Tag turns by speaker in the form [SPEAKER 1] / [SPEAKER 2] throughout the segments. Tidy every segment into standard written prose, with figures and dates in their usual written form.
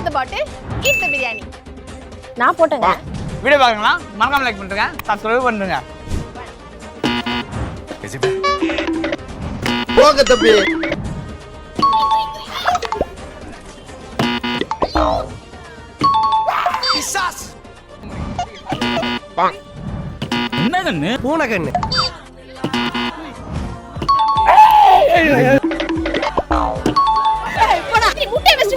[SPEAKER 1] The bottle, eat the biryani.
[SPEAKER 2] நான் போட்டேங்க.
[SPEAKER 3] Video பாருங்களா? மறக்காம லைக் பண்ணுங்க, சப்ஸ்கிரைப் பண்ணுங்க.
[SPEAKER 4] போங்க தம்பி. பிசாஸ்.
[SPEAKER 3] என்ன கண்ணு?
[SPEAKER 4] பூனை கண்ணு.
[SPEAKER 1] போடா, நீ முட்டை வெச்சு.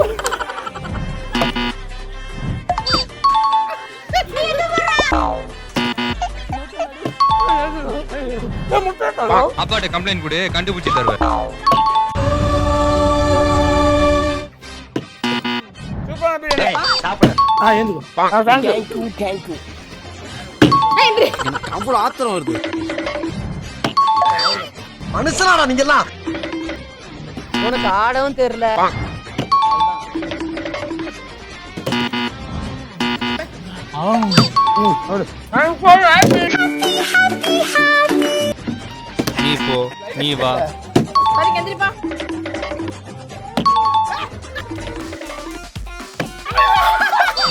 [SPEAKER 5] அப்பாட்ட கம்ப்ளைண்ட் கொடு, கண்டுபிடிச்சு தருவேன்.
[SPEAKER 3] சூப்பரா பிரியாணி.
[SPEAKER 4] சாப்பிடு.
[SPEAKER 3] Thank you.
[SPEAKER 4] அவ்வளவு ஆத்திரம் வருது. மனுஷனாடா நீங்க எல்லாம்.
[SPEAKER 2] உனக்கு ஆடவும் தெரியல.
[SPEAKER 5] நீ போ, நீ வா.
[SPEAKER 1] சரி கெந்திரிப்பா.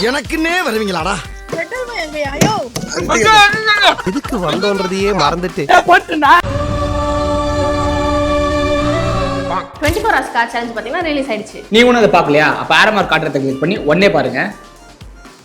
[SPEAKER 4] எனக்குன்னே வருவீங்களாடா?
[SPEAKER 1] பெட்ரோல் எங்கயா? ஐயோ.
[SPEAKER 4] எதுக்கு வந்தோன்றதையே மறந்துட்டு
[SPEAKER 1] 24 hours கார் சேலஞ்ச் பாத்தீங்கன்னா ரிலீஸ் ஆயிடுச்சு.
[SPEAKER 3] நீ ஒன்னும் அதை பார்க்கலையா? அப்ப ஆரமார் காட்டுறதை கிளிக் பண்ணி உடனே பாருங்க.